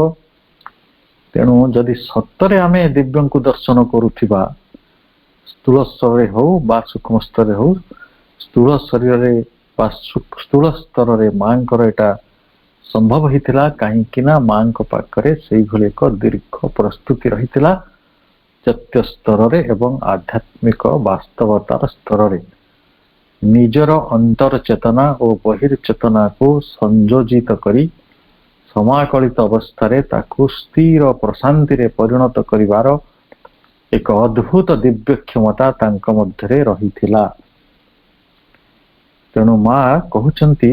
ତେଣୁ ଯଦି ସତରେ ଆମେ ଦିବ୍ୟଙ୍କୁ ଦର୍ଶନ କରୁଥିବା, ସ୍ଥୂଳ ସ୍ତରରେ ହଉ ବା ସୂକ୍ଷ୍ମ ସ୍ତରରେ ହଉ, ସ୍ଥୂଳ ଶରୀରରେ ବା ସ୍ଥୂଳ ସ୍ତରରେ ମାଙ୍କର ଏଟା ସମ୍ଭବ ହେଇଥିଲା, କାହିଁକି ନା ମାଙ୍କ ପାଖରେ ସେଇଭଳି ଏକ ଦୀର୍ଘ ପ୍ରସ୍ତୁତି ରହିଥିଲା, ସତ୍ୟ ସ୍ତରରେ ଏବଂ ଆଧ୍ୟାତ୍ମିକ ବାସ୍ତବତାର ସ୍ତରରେ। ନିଜର ଅନ୍ତର ଚେତନା ଓ ବହିର୍ଚେତନାକୁ ସଂଯୋଜିତ କରି ସମାକଳିତ ଅବସ୍ଥାରେ ତାକୁ ସ୍ଥିର ପ୍ରଶାନ୍ତିରେ ପରିଣତ କରିବାର ଏକ ଅଦ୍ଭୁତ ଦିବ୍ୟ କ୍ଷମତା ତାଙ୍କ ମଧ୍ୟରେ ରହିଥିଲା। ତେଣୁ ମା କହୁଛନ୍ତି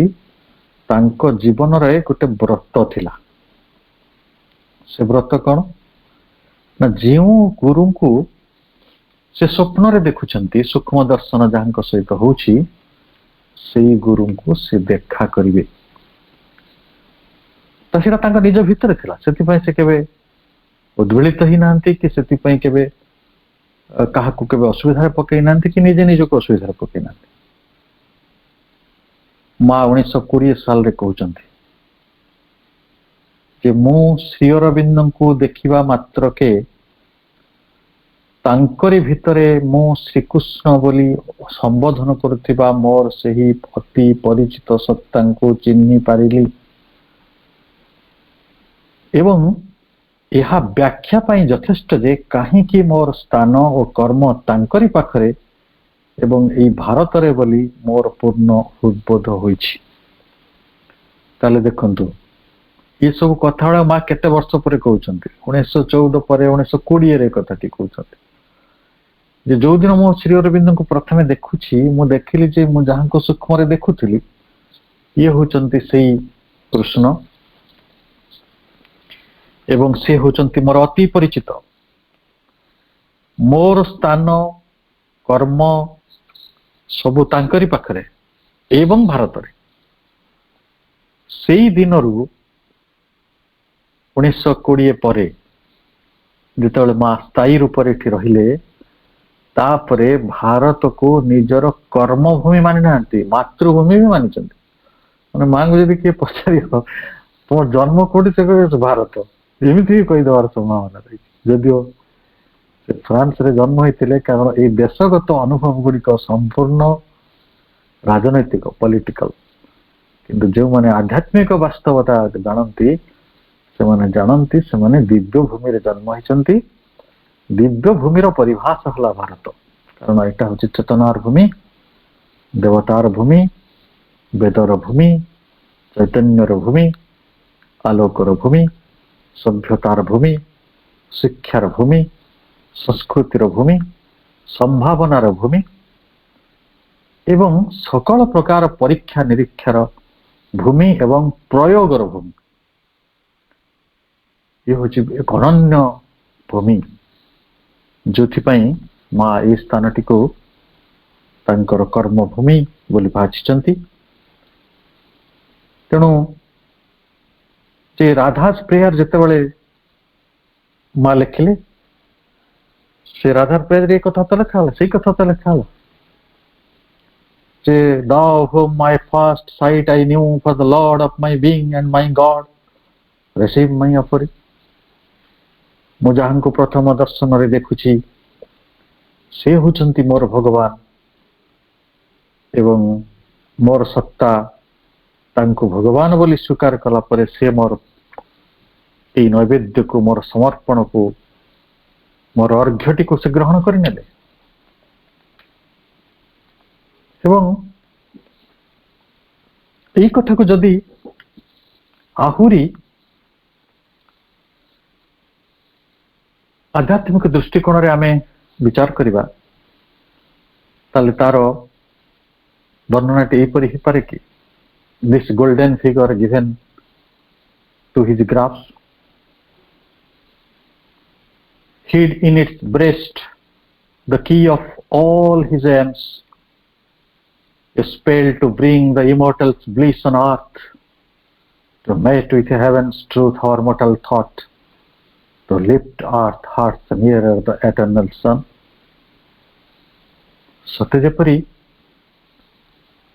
ତାଙ୍କ ଜୀବନରେ ଗୋଟେ ବ୍ରତ ଥିଲା। ସେ ବ୍ରତ କଣ ନା, ଯେଉଁ ଗୁରୁଙ୍କୁ ସେ ସ୍ୱପ୍ନରେ ଦେଖୁଛନ୍ତି, ସୂକ୍ଷ୍ମ ଦର୍ଶନ ଯାହାଙ୍କ ସହିତ ହଉଛି, ସେଇ ଗୁରୁଙ୍କୁ ସେ ଦେଖା କରିବେ। ତ ସେଟା ତାଙ୍କ ନିଜ ଭିତରେ ଥିଲା। ସେଥିପାଇଁ ସେ କେବେ ଉଦ୍ବେଳିତ ହେଇନାହାନ୍ତି, କି ସେଥିପାଇଁ କେବେ କାହାକୁ କେବେ ଅସୁବିଧାରେ ପକେଇ ନାହାନ୍ତି, କି ନିଜେ ନିଜକୁ ଅସୁବିଧାରେ ପକେଇ ନାହାନ୍ତି। ମା 1920 ସାଲରେ କହୁଛନ୍ତି ଯେ ମୁଁ ଶ୍ରୀ ଅରବିନ୍ଦଙ୍କୁ ଦେଖିବା ମାତ୍ରକେ तांकरी भितरे मु श्रीकृष्ण बोली संबोधन करुथिबा मोर सही अति परिचित सत्ता को चिन्हि पारिली एवं यह व्याख्या पाई यथेष्ट जे कहीं मोर स्थान और कर्म तांकरी पाखरे एवं एई भारत रे बोली मोर पूर्ण उद्बोध होईछि। ताले देखंतु ये सब कथा माँ केते वर्ष पर कहउछंती 1914 पर 1920 रे कथाटी कहउछंती जे जो दिन मो श्री अरविंद को प्रथमे देखुछि मु देखिली जे मु जहां को सूक्ष्म रे देखुथिली ये होचंती सेई कृष्ण एवं से होचंती मोर अति परिचित मोर स्थान कर्म सबु तांकरी पाखरे एवं भारत रे सेई दिनरु 1920 पर जिते माँ स्थायी रूप से रहिले तापरे भारत को निजर कर्मभूमि मानि नांती मातृभूमि भी मानी माने माँ को यदि किए पचार तुम जन्म कोटी से भारत एमती ही कहीदेवार संभावना रही जदिओ से फ्रांस रे जन्म होते कारण ये देशगत अनुभव गुड़िक संपूर्ण राजनैतिक पॉलिटिकल किंतु जो माने आध्यात्मिक वास्तवता जानती से माने जानती से माने दिव्य भूमि रे जन्म होइचंती दिव्य भूमिर परिभाषा हला भारत कारण एटा होची चेतनार भूमि देवतार भूमि वेदर भूमि चैतन्यर भूमि आलोकर भूमि सभ्यतार भूमि शिक्षार भूमि संस्कृतिर भूमि संभावनार भूमि एवं सकल प्रकार परीक्षा निरीक्षार भूमि एवं प्रयोगर भूमि ये हूँ एक अनन्य भूमि जो माँ ये स्थानटी को तांकर कर्मभूमि बोली बाछिचंती तेणु जे राधास प्रेयर जितेबाला माँ लिखिले से राधार प्रेयर ये कथा तो लिखा से कथा तो लिखा जे thou whom my first sight I knew for the Lord of my being and my God receive my offering मु जहां को प्रथम दर्शन रे देखुची से होचंती मोर भगवान एवं मोर सत्ता तांको भगवान बोली स्वीकार कला परे से मोर ए नैवेद्य को मोर समर्पण को मोर अर्घ्यटी को से ग्रहण करनेले एवं यही कथा को जदि आहुरी आध्यात्मिक दृष्टिकोण रे आमे विचार करिबा ताले तार वर्णनाटी एपरि ही पारे कि this golden figure given to his graphs hid in its breast the key of all his aims, a spell to bring the immortal's bliss on earth, to mate with heaven's truth our mortal thought, to lift earth hearts nearer the eternal sun. सत्य जेपरी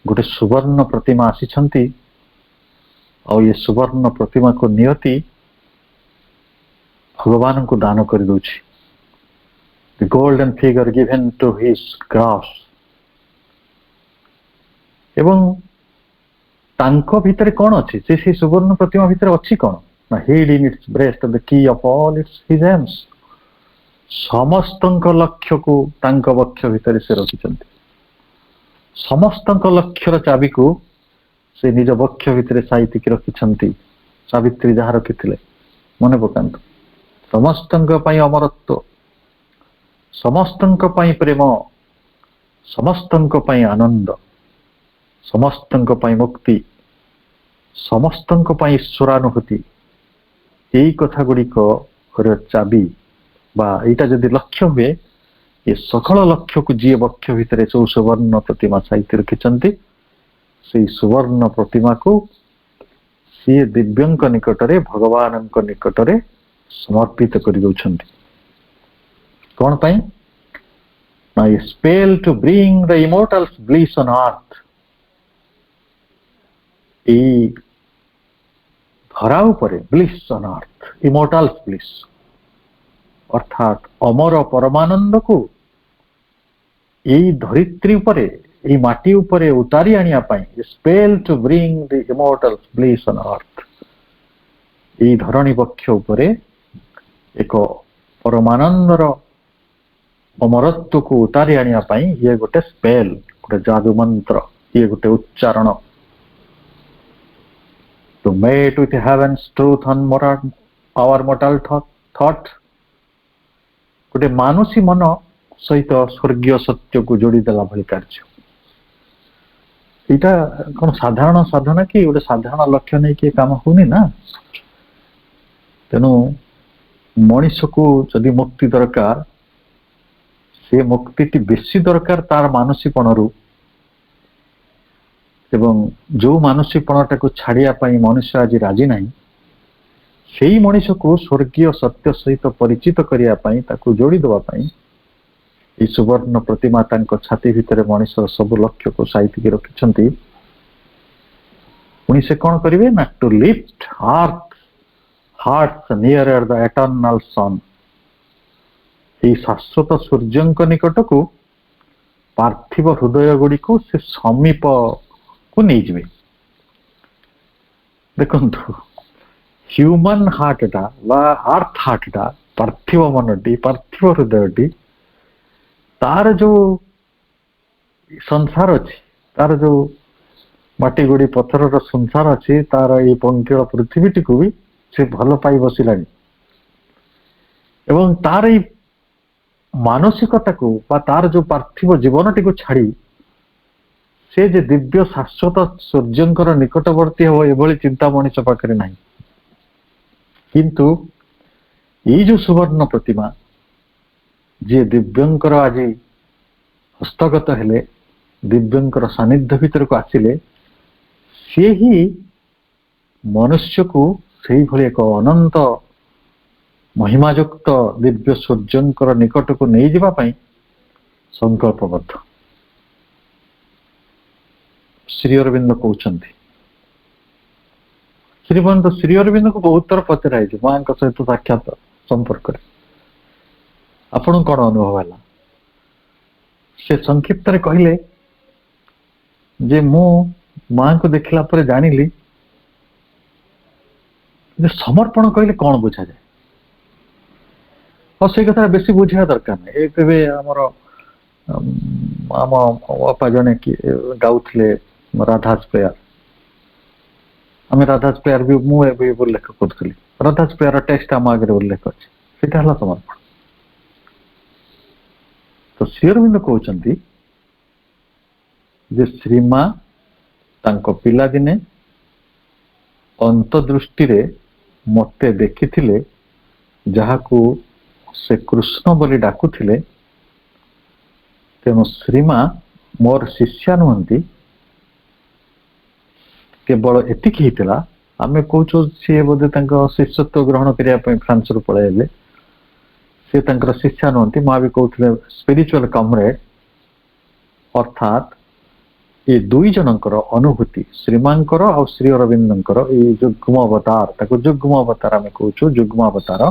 गोटे सुवर्ण प्रतिमा आसी और ये सुवर्ण प्रतिमा को नियति भगवान को दान कर दूची the golden figure given to his grasp एवं तांको भितरे कौन अच्छी से सुवर्ण प्रतिमा भितरे अच्छी कौन ना hid in its breast the key of all its his aims समस्तंक लक्ष्य को तांको वक्ष भितरे से रखिचंती समस्तंक लक्ष्यर चाबी को से निज वक्ष भितरे साइति की रखिचंती सावित्री जहाँ रखिथिले मने पकांतु समस्तंक पई अमरत्व समस्तंक पई प्रेम समस्तंक पई आनंद समस्तंक पई मुक्ति समस्तंक पई ईश्वरानुभूति यही कथा गुड़िक चाबी बा एटा जदि लक्ष्य हुए ये सकल लक्ष्य को जी वक्ष भितर जो सुवर्ण प्रतिमा साहित्य रखिचंती से सुवर्ण प्रतिमा को सी दिव्यंक निकटरे भगवान निकटरे समर्पित कर दउछंती कौन पाई ना ये spell to bring the immortal's bliss on earth ए धरा ऊपर bliss on earth immortal's bliss अर्थात अमर परमानंद को यही धरित्री उपरे यही माटी उपरे उतारी आनिया पाई spell to bring the immortal bliss on earth यही धरणी पक्ष उपरे एक परमानंदर अमरत्व को उतारी आनिया पाई ये गोटे स्पेल गोटे जादू मंत्र ये गोटे उच्चारण to mate with heaven's truth on our mortal thought गोटे मानुषी मन सहित स्वर्गीय सत्य को जोड़ी देला भली कार्य इटा कौन साधारण साधना कि गोटे साधारण लक्ष्य नहीं कि काम होनी ना तेणु मनीष को जदि मुक्ति दरकार से मुक्ति बेसी दरकार तार मानसीपणु एवं जो मानसीपणटा को छाड़िया मनुष्य आज राजी नहीं से ही मनीष को स्वर्गीय सत्य सहित परिचित करने ताकू जोड़ी देवाई सुवर्ण प्रतिमा छाती भितर मनीष सब लक्ष्य को साइतिक रखिंट पुणी से कौन करेंगे ना to lift hearts near the eternal sun ये शाश्वत सूर्य निकट को पार्थिव हृदय गुड़ी को से समीप को नहीं जाए देखु ह्यूमन हार्टा अर्थ हार्टा पार्थिव मनटी पार्थिव हृदयटी तार जो संसार अच्छी तार जो माटी गुड़ी पत्थर संसार अच्छी तार ये पंकिल पृथ्वी को भी से भल पाई बसिलानी एवं तार ये मानसिकता को तार जो पार्थिव जीवन टी को छाड़ी से जे दिव्य शाश्वत सूर्यंकर निकटवर्ती हो एभली चिंता मनीष पाखे ना किंतु ये जो सुवर्ण प्रतिमा जी दिव्यंकर आज हस्तगत हेले दिव्यंकर सानिध्य भीतर को आसिले सी ही मनुष्य को से भली एक अनंत महिमायुक्त दिव्य सूर्यंकर निकट को नहीं जावा पाई संकल्पबद्ध श्री अरविंद कहते श्रीमंत श्री अरविंद को बहुत थर पचराई माँ सहित साक्षात संपर्क आपण कौन अनुभव है से संक्षिप्त कहले जे मु माँ को देखला पर जानिली समर्पण कहले कौन बुझा जाए और से कथा बेसी बुझा दरकार नहीं एक आमर आम अपा जने गाउले राधास प्रेयर आम राधास प्रेयर भी मुझे उल्लेख करी राधास प्रेयर टेक्स्ट आम आगे उल्लेख अच्छे सीटा है समर्पण तो श्री अरविंद कहते जे श्रीमा तांको पिला दिने अंतदृष्टि रे मते देखिथिले जहाकू से कृष्ण बोली डाकुथिले तेणु श्रीमा मोर शिष्या नुहंती केवल एतिक होता आम कहूँ सी बोधे शिष्यत्व ग्रहण करने फ्रांस रु पलैले सी शिष्या नुहंती माँ भी कहते स्पिरिचुअल कमरेड अर्थात ये दुई जनकर अनुभूति श्रीमांकर और श्री अरविंदर ये जुग्म अवतार ताको जुग्म अवतार आम कहूँ जुग्म अवतार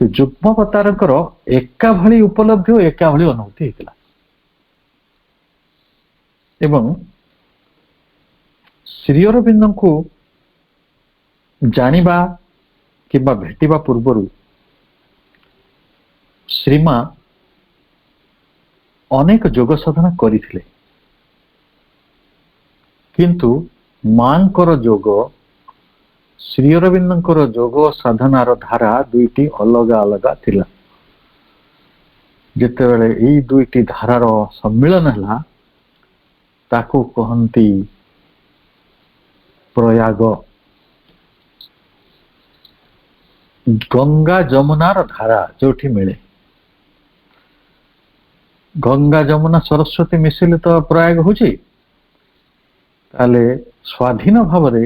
से जुग्म अवतार एका भली उपलब्धि और एका भली अनुभूति होता एवं श्री अरविंद को जानिबा किंबा भेटिबा पूर्वरु श्रीमा अनेक जोग साधना करथिले किंतु मांकर जोग श्री अरविंदर जोग साधनार धारा दुईटी अलग अलग थिला जेतेबेले एई दुईटी धारार सम्मिलन हला ताकू कहंती प्रयाग गंगा जमुनार धारा जोठी मिले गंगा जमुना सरस्वती मिसिले तो प्रयाग होची ताले स्वाधीन भाव रे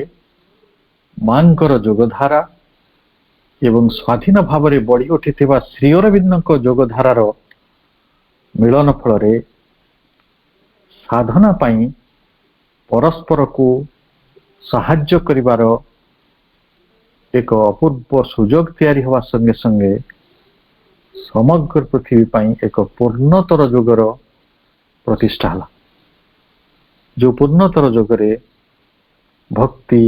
मांकर जोगधारा एवं स्वाधीन भाव रे बढ़ी उठिथिबा श्री अरविंदक जोगधारार मिलन फल रे साधना पाई परस्पर को साहाय्य करिवार एक अपूर्व सुजोग तैयारी हवा संगे संगे समग्र पृथ्वी पाई एक पूर्णतर जुगर प्रतिष्ठा है, जो पूर्णतर जुगरे भक्ति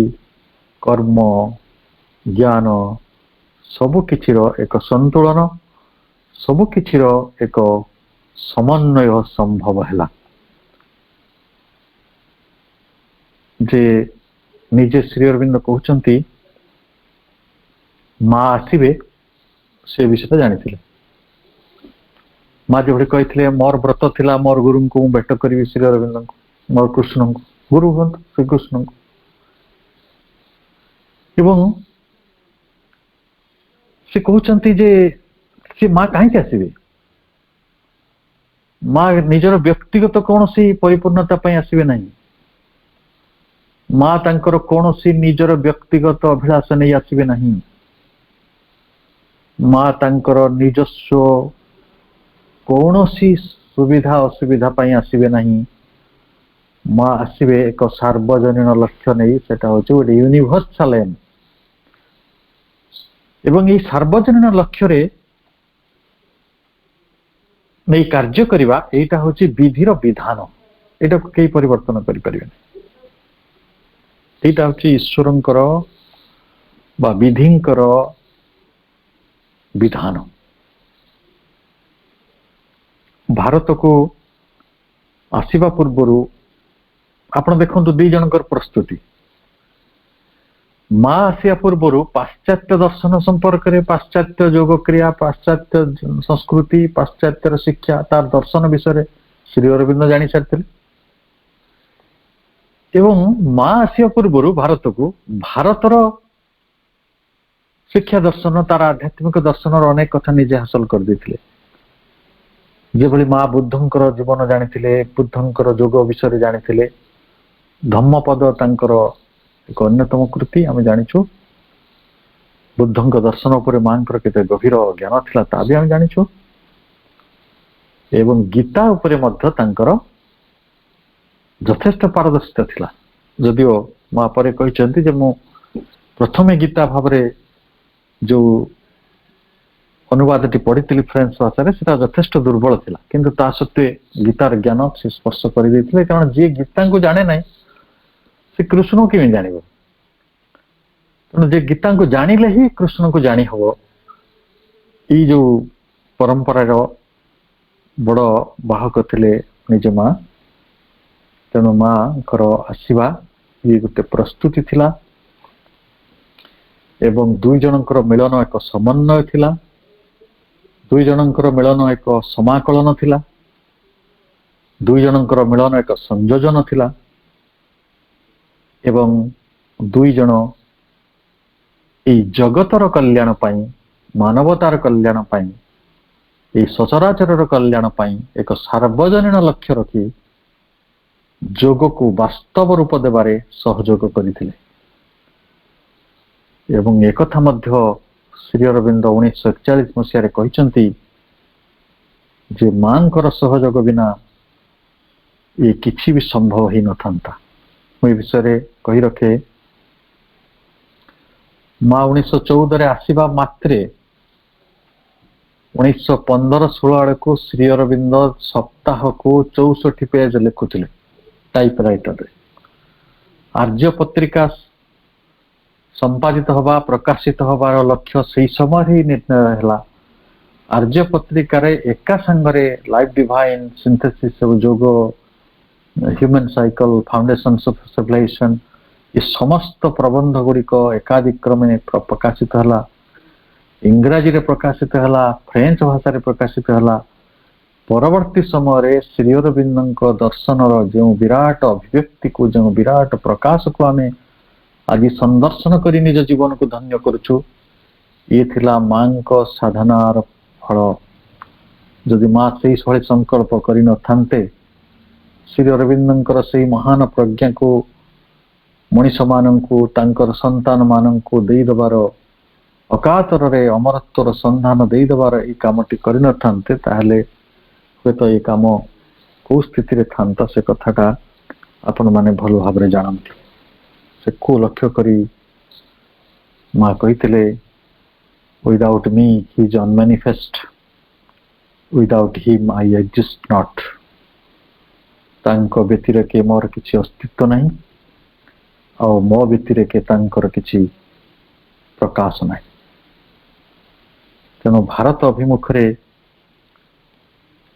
कर्म ज्ञान सबकिछिर एक संतुलन सबकिछिर एक समन्वय संभव है। जे निजे श्री अरविंद कहते माँ आसवे से विषय जानी माँ जो कही मोर व्रत थिला मोर गुरु को भेट करी श्री अरविंद को मोर कृष्ण को गुरु हूँ श्री कृष्ण को एवं से कहते जे सी माँ कहीं आसवे माँ निजर व्यक्तिगत कौन सी परिपूर्णता आसवे नहीं माँ तांकर कौन सी निजर व्यक्तिगत अभिलाष नहीं आसवे नहीं माँ तांकर निजस्व कौन सी सुविधा असुविधा पाई आसवे नहीं माँ आसवे एक सार्वजनीन लक्ष्य नहीं सेटा होचे गोटे यूनिवर्सल एम एवं ये सार्वजनीन लक्ष्य रे नहीं कार्य करवा एटा होची विधिर विधान एटा कई परिवर्तन करि परिबे एटा होची ईश्वरंकर बा विधिंकर विधान। भारत को आसीबा पूर्वरु आपण देखंतु दुई जनकर प्रस्तुति माँ आसिया पूर्वरु पाश्चात्य दर्शन संपर्क में पाश्चात्य योग क्रिया पाश्चात्य संस्कृति पाश्चात्य शिक्षा तार दर्शन विषय श्री अरविंद जानी सारी एवं माँ आसिया पूर्वरु भारत को भारतर शिक्षा दर्शन तार आध्यात्मिक दर्शन अनेक कथा निजे हासिल कर देथिले जेभली माँ बुद्धंकर जीवन जानी बुद्धंकर योग विषय जानी धम्मपद तांकर एक अन्यतम कृति आम जानिछु बुद्धंक दर्शन उपर मां केते गभीर ज्ञान थिला ता भी आम जानिछु एवं गीता उपरे मध्य तांकर यथेष्ट पारदर्शिता थिला जदिओ मां परे कहिसंती जे मु प्रथमे गीता भाबरे जो अनुवादटी पढ़ी फ्रेंच भाषा रे सेटा यथेष्ट दुर्बल थिला किंतु ता सत्वे गीतार ज्ञान से स्पर्श कर देथिले कारण जे गीता को जाने नहीं से कृष्ण को जान जे गीता को जानिले ही कृष्ण को जानी हम ये जो परंपरार बड़ बाहक थे निज माँ तेणु माँ आसवा ये गोटे प्रस्तुति थिला एवं दुई जनकर मिलन एक समन्वय थिला दुई जनकर मिलन एक समाकलन थिला दुई जनकर मिलन एक संयोजन थिला एवं दुई जन जगतर कल्याण पाई मानवतार कल्याण पाई सचराचर कल्याण पाई एक सार्वजनीन लक्ष्य रखी योग को वास्तव रूप देवारे सहयोग करथिले एवं एक कथा मध्य श्री अरविंद 1941 मसीह कहते जे मांकर सहयोग बिना ये किसी भी संभव ही न था मुझे विषय कही रखे माँ 1914 आसवा मात्रे 1915-16 आड़ को श्री अरविंद सप्ताह को 64 पेज लिखुले टाइपराइटर आर्य पत्रिका संपादित हवा प्रकाशित हबार लक्ष्य से समय ही निर्णय है आर्य पत्रिकार एका संगरे life divine synthesis Yoga human cycle foundations of civilisation ये समस्त प्रबंध गुड़िक एकादिक्रमे प्रकाशित है इंग्राजी रे प्रकाशित है फ्रेंच भाषा प्रकाशित है परवर्ती समय श्री अरविंद दर्शन जो विराट अभिव्यक्ति को जो विराट प्रकाश को आम आज संदर्शन कर निज जीवन को धन्य करुचु ये थिला मां को साधनार फल जदि माँ से संकल्प कर न श्री अरविंद से महान प्रज्ञा को मनीष मानू तांकर संतान मानू देदबार अकातर रे अमरत्वर संधान देदबार ये कामटी कर न ताहले हे तो ये काम कौ स्थिति रे था से कथाटा आपण माने भल भाव जानते से को लक्ष्य करी माँ कही without me he is unmanifest without him I exist not. तांको व्यतिरेके मोर किछि अस्तित्व नहीं और मो व्यतिरेके तांकर किछि प्रकाश नहीं। तेणु भारत अभिमुखरे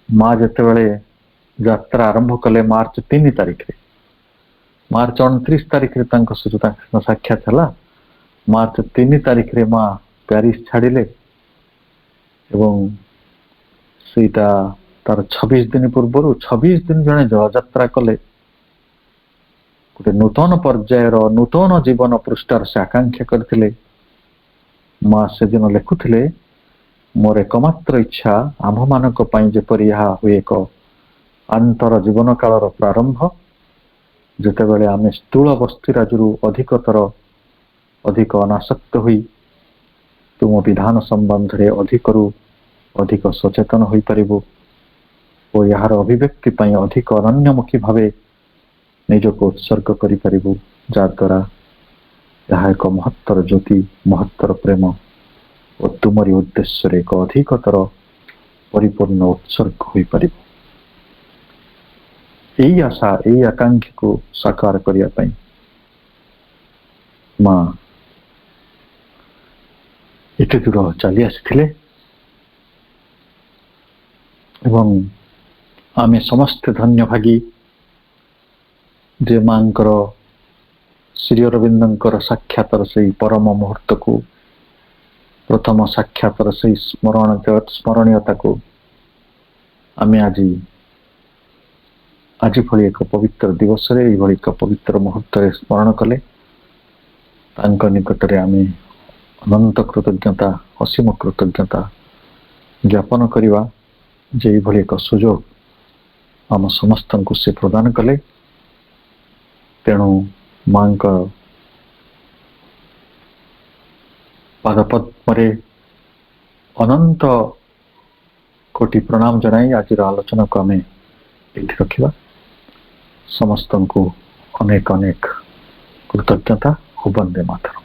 माँ जेतेबेले यात्रा आरंभ कले मार्च 3 तारिख रे, मार्च 29 तारिख रे तांको सहित साक्षात हला। मार्च 3 तारिख रे माँ प्यारिस छाड़िले एवं सीटा तार 26 दिन पूर्व 26 दिन जने यात्रा कले गोटे नूतन पर्यायर नूतन जीवन पृष्ठार से आकांक्षा करथिले। माँ से दिन लिखुथिले मोर एकमात्र इच्छा आम मानक पई जेपरि यहा हुए एक अंतर जीवन कालर प्रारंभ, जेतेबेले आमे स्थूल वस्तुराजु अधिक अनासक्त हुई तुम विधान संबंध रे अधिकरु अधिक सचेतन होई परिबो और यार अभिव्यक्ति पई अधिक अनन्यमुखी भावे निजको उत्सर्ग करि परिबो, जा द्वारा यह एक महत्तर ज्योति महत्तर प्रेम और तुमरी उद्देश्य रे एक अधिकतर परिपूर्ण उत्सर्ग होई परिबो। एई आशा एई आकांक्षा को साकार करिया पई माँ एते दूर चली आसिथिले एवं आमे समस्त धन्य भागी जे मांकर श्री अरविंदर साक्षातर से परम मुहूर्त को प्रथम साक्षातर से स्मरणीयता को आमे आज भली एक पवित्र दिवस रे भली एक पवित्र मुहूर्त रे स्मरण कले। तांको निकटरे आमे अनंत कृतज्ञता असीम कृतज्ञता ज्ञापन करिवा जे भली एक सुजोग आम समस्त को से प्रदान कले। तेणु मां पादपद्मरे अनंत कोटि प्रणाम जनाई आज आलोचना को आमे एठी रखिबा। समस्त को अनेक अनेक कृतज्ञता। वंदे मातरम।